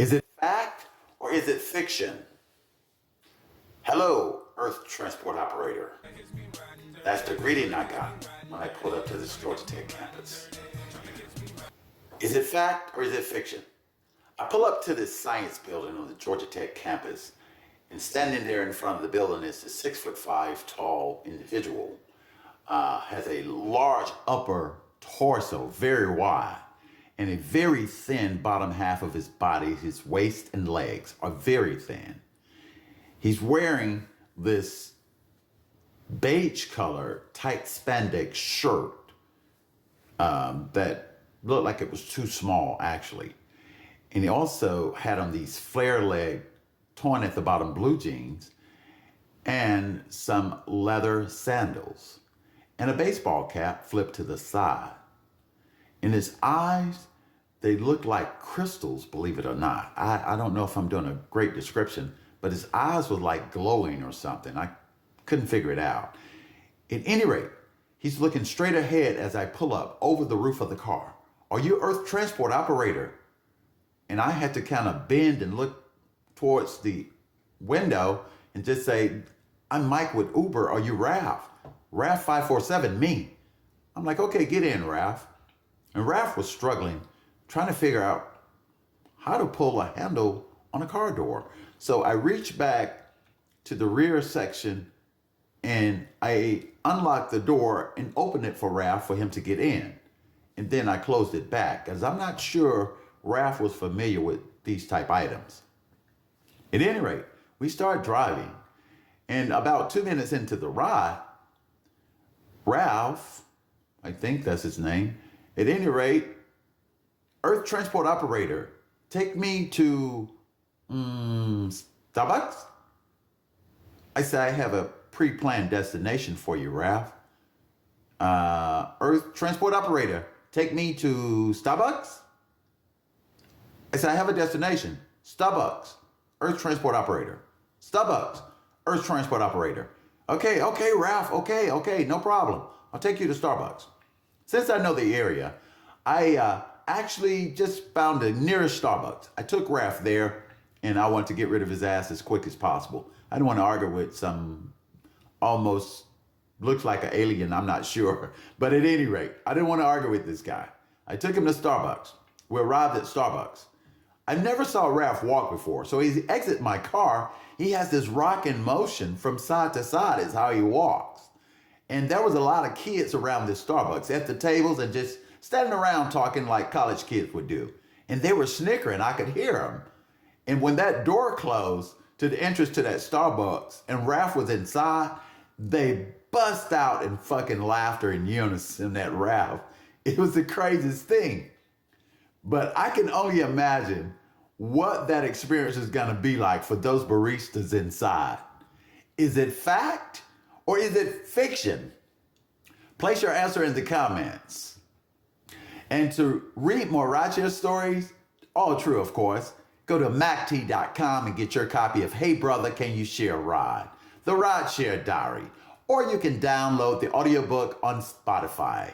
Is it fact or is it fiction? Hello, Earth Transport Operator. That's the greeting I got when I pulled up to this Georgia Tech campus. Is it fact or is it fiction? I pull up to this science building on the Georgia Tech campus, and standing there in front of the building is a 6'5" tall individual. Has a large upper torso, very wide, and a very thin bottom half of his body. His waist and legs are very thin. He's wearing this beige color tight spandex shirt that looked like it was too small, actually. And he also had on these flare leg, torn at the bottom blue jeans and some leather sandals and a baseball cap flipped to the side. In his eyes, they looked like crystals, believe it or not. I don't know if I'm doing a great description, but his eyes were like glowing or something. I couldn't figure it out. At any rate, he's looking straight ahead as I pull up over the roof of the car. Are you Earth Transport Operator? And I had to kind of bend and look towards the window and just say, I'm Mike with Uber. Are you Ralph? Ralph 547, me. I'm like, okay, get in, Ralph. And Ralph was struggling, trying to figure out how to pull a handle on a car door. So I reached back to the rear section and I unlocked the door and opened it for Ralph for him to get in. And then I closed it back because I'm not sure Ralph was familiar with these type items. At any rate, we start driving, and about 2 minutes into the ride, Ralph, I think that's his name, at any rate, Earth Transport Operator, take me to Starbucks? I say, I have a pre-planned destination for you, Ralph. Earth Transport Operator, take me to Starbucks? I said, I have a destination. Starbucks. Earth Transport Operator. Starbucks. Earth Transport Operator. Okay, Ralph. Okay, no problem. I'll take you to Starbucks. Since I know the area, I actually just found the nearest Starbucks. I took Ralph there, and I wanted to get rid of his ass as quick as possible. I didn't want to argue with some almost looks like an alien, I'm not sure. But at any rate, I didn't want to argue with this guy. I took him to Starbucks. We arrived at Starbucks. I never saw Ralph walk before, so he exits my car. He has this rocking motion from side to side is how he walks. And there was a lot of kids around this Starbucks at the tables and just standing around talking like college kids would do. And they were snickering, I could hear them. And when that door closed to the entrance to that Starbucks and Ralph was inside, they bust out in fucking laughter in unison at Ralph. It was the craziest thing. But I can only imagine what that experience is going to be like for those baristas inside. Is it fact or is it fiction? Place your answer in the comments. And to read more rideshare stories, all true of course, go to mact.com and get your copy of Hey Brother, Can You Share a Ride? The Rideshare Diary. Or you can download the audiobook on Spotify.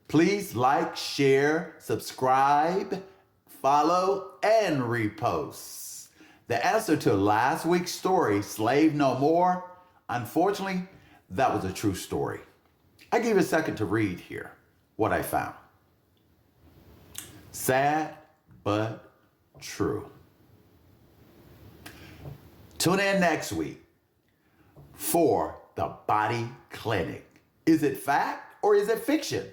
Please like, share, subscribe, follow, and repost. The answer to last week's story, Slave No More, unfortunately, that was a true story. I give a second to read here what I found. Sad, but true. Tune in next week for the Body Clinic. Is it fact or is it fiction?